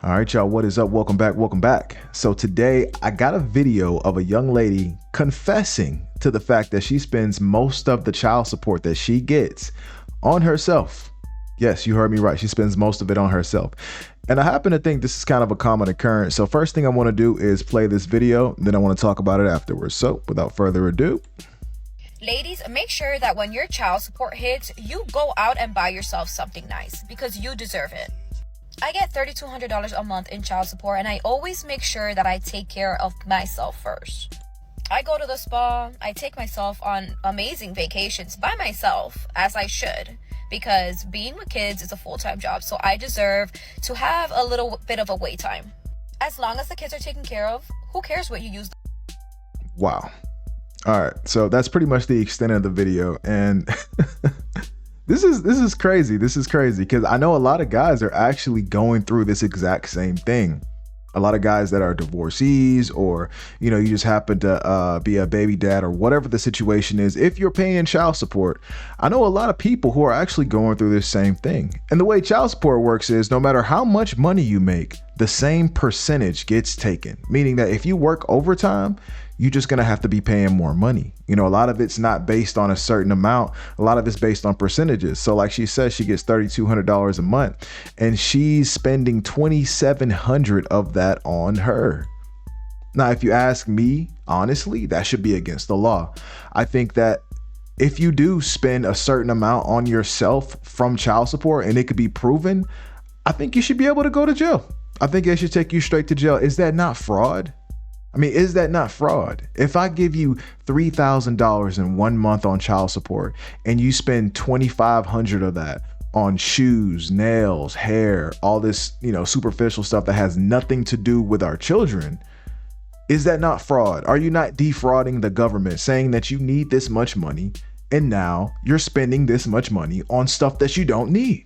All right, y'all, what is up? Welcome back. Welcome back. So today I got a video of a young lady confessing to the fact that she spends most of the child support that she gets on herself. Yes, you heard me right. She spends most of it on herself. And I happen to think this is kind of a common occurrence. So first thing I want to do is play this video, then I want to talk about it afterwards. So without further ado. Ladies, make sure that when your child support hits, you go out and buy yourself something nice because you deserve it. I get $3,200 a month in child support, and I always make sure that I take care of myself first. I go to the spa, I take myself on amazing vacations by myself, as I should, because being with kids is a full-time job, so I deserve to have a little bit of a wait time. As long as the kids are taken care of, who cares what you use? Wow. All right, so that's pretty much the extent of the video, and This is crazy. This is crazy because I know a lot of guys are actually going through this exact same thing. A lot of guys that are divorcees, or you just happen to be a baby dad, or whatever the situation is. If you're paying child support, I know a lot of people who are actually going through this same thing. And the way child support works is no matter how much money you make, the same percentage gets taken. Meaning that if you work overtime, you're just going to have to be paying more money. A lot of it's not based on a certain amount. A lot of it's based on percentages. So like she says, she gets $3,200 a month and she's spending $2,700 of that on her. Now, if you ask me, honestly, that should be against the law. I think that if you do spend a certain amount on yourself from child support and it could be proven, I think you should be able to go to jail. I think they should take you straight to jail. Is that not fraud? I mean, is that not fraud? If I give you $3,000 in 1 month on child support and you spend $2,500 of that on shoes, nails, hair, all this, superficial stuff that has nothing to do with our children, is that not fraud? Are you not defrauding the government, saying that you need this much money and now you're spending this much money on stuff that you don't need?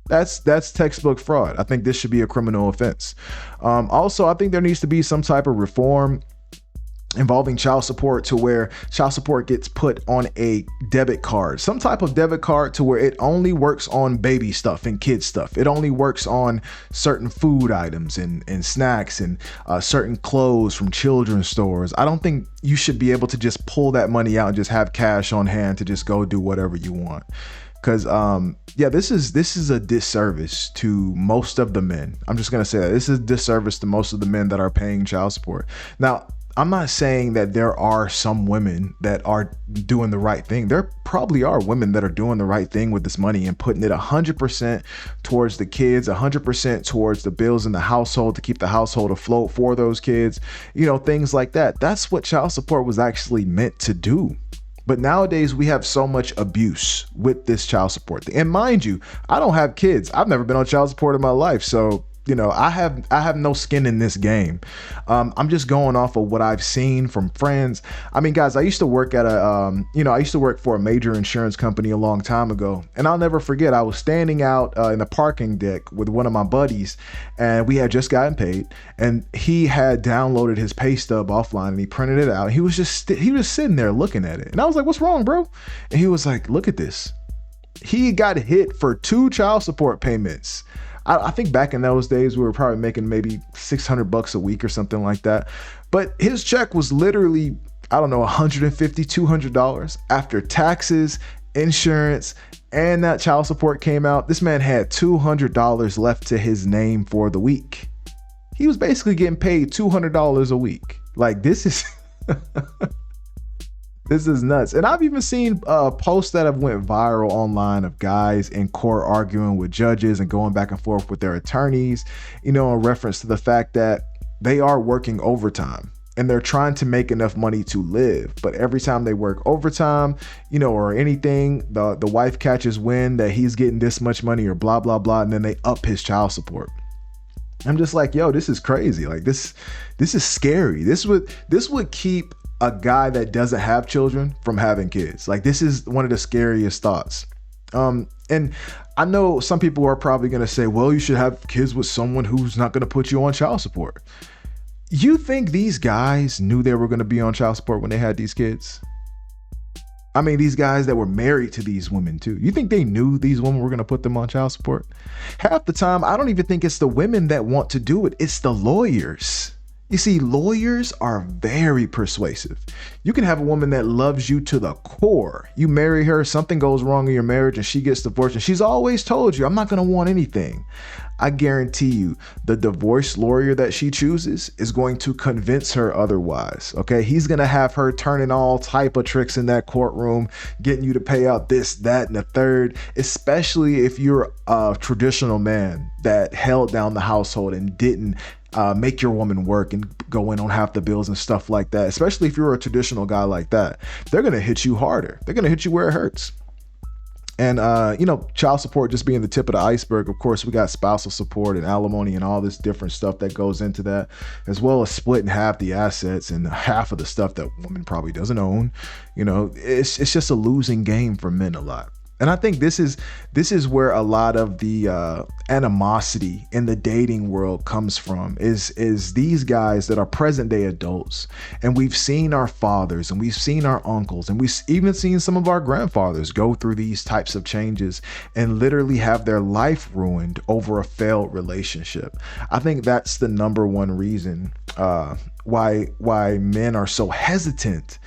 That's textbook fraud. I think this should be a criminal offense. Also, I think there needs to be some type of reform involving child support to where child support gets put on a debit card, some type of debit card to where it only works on baby stuff and kid stuff. It only works on certain food items and snacks and certain clothes from children's stores. I don't think you should be able to just pull that money out and just have cash on hand to just go do whatever you want. Because, this is a disservice to most of the men. I'm just going to say that this is a disservice to most of the men that are paying child support. Now, I'm not saying that there are some women that are doing the right thing. There probably are women that are doing the right thing with this money and putting it 100% towards the kids, 100% towards the bills in the household to keep the household afloat for those kids, things like that. That's what child support was actually meant to do. But nowadays we have so much abuse with this child support thing. And mind you, I don't have kids. I've never been on child support in my life. So, I have no skin in this game. I'm just going off of what I've seen from friends. I mean, guys, I used to work at I used to work for a major insurance company a long time ago. And I'll never forget, I was standing out in the parking deck with one of my buddies and we had just gotten paid and he had downloaded his pay stub offline and he printed it out. He was sitting there looking at it. And I was like, "What's wrong, bro?" And he was like, "Look at this." He got hit for 2 child support payments. I think back in those days, we were probably making maybe $600 a week or something like that. But his check was literally, I don't know, $150, $200 after taxes, insurance, and that child support came out. This man had $200 left to his name for the week. He was basically getting paid $200 a week. Like, this is... This is nuts. And I've even seen posts that have went viral online of guys in court arguing with judges and going back and forth with their attorneys, in reference to the fact that they are working overtime and they're trying to make enough money to live. But every time they work overtime, or anything, the wife catches wind that he's getting this much money or blah, blah, blah. And then they up his child support. I'm just like, yo, this is crazy. Like this is scary. This would keep a guy that doesn't have children from having kids. Like, this is one of the scariest thoughts. And I know some people are probably going to say, well, you should have kids with someone who's not going to put you on child support. You think these guys knew they were going to be on child support when they had these kids? I mean, these guys that were married to these women too. You think they knew these women were going to put them on child support? Half the time, I don't even think it's the women that want to do it. It's the lawyers. You see, lawyers are very persuasive. You can have a woman that loves you to the core. You marry her, something goes wrong in your marriage and she gets divorced and she's always told you, I'm not going to want anything. I guarantee you the divorce lawyer that she chooses is going to convince her otherwise. Okay. He's going to have her turning all type of tricks in that courtroom, getting you to pay out this, that, and the third, especially if you're a traditional man that held down the household and didn't make your woman work and go in on half the bills and stuff like that. Especially if you're a traditional guy like that, they're going to hit you harder. They're going to hit you where it hurts. And, child support just being the tip of the iceberg. Of course, we got spousal support and alimony and all this different stuff that goes into that, as well as splitting half the assets and half of the stuff that woman probably doesn't own. It's just a losing game for men a lot. And I think this is where a lot of the animosity in the dating world comes from, is these guys that are present day adults. And we've seen our fathers and we've seen our uncles and we've even seen some of our grandfathers go through these types of changes and literally have their life ruined over a failed relationship. I think that's the number one reason why men are so hesitant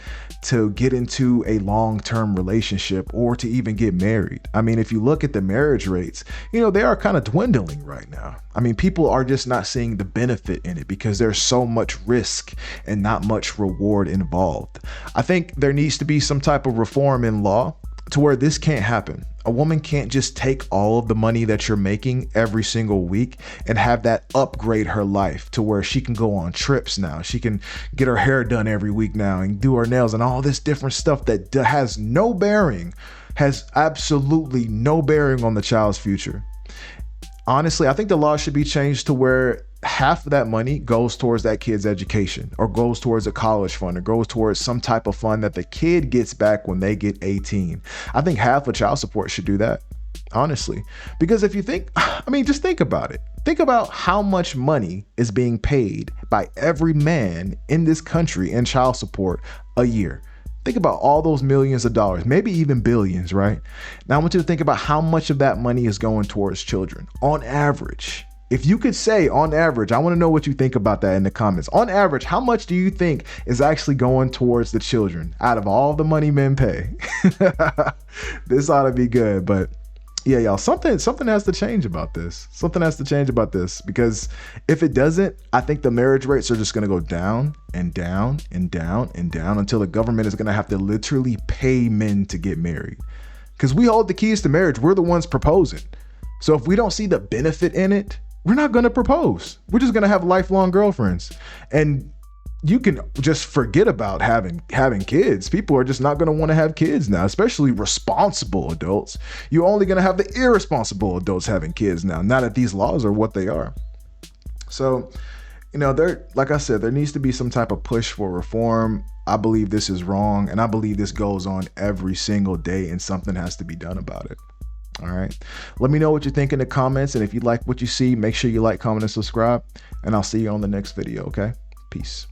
to get into a long-term relationship or to even get married. I mean, if you look at the marriage rates, they are kind of dwindling right now. I mean, people are just not seeing the benefit in it because there's so much risk and not much reward involved. I think there needs to be some type of reform in law to where this can't happen. A woman can't just take all of the money that you're making every single week and have that upgrade her life to where she can go on trips now. She can get her hair done every week now and do her nails and all this different stuff that has absolutely no bearing on the child's future. Honestly, I think the law should be changed to where half of that money goes towards that kid's education or goes towards a college fund or goes towards some type of fund that the kid gets back when they get 18. I think half of child support should do that, honestly, because if you just think about it. Think about how much money is being paid by every man in this country in child support a year. Think about all those millions of dollars, maybe even billions, right? Now I want you to think about how much of that money is going towards children on average. If you could say on average, I want to know what you think about that in the comments. On average, how much do you think is actually going towards the children out of all the money men pay? This ought to be good. But yeah, y'all, something has to change about this. Something has to change about this, because if it doesn't, I think the marriage rates are just going to go down and down and down and down until the government is going to have to literally pay men to get married, because we hold the keys to marriage. We're the ones proposing. So if we don't see the benefit in it, we're not going to propose. We're just going to have lifelong girlfriends. And you can just forget about having kids. People are just not going to want to have kids now, especially responsible adults. You're only going to have the irresponsible adults having kids now that these laws are what they are. So, like I said, there needs to be some type of push for reform. I believe this is wrong, and I believe this goes on every single day, and something has to be done about it. All right. Let me know what you think in the comments. And if you like what you see, make sure you like, comment, and subscribe. And I'll see you on the next video. Okay. Peace.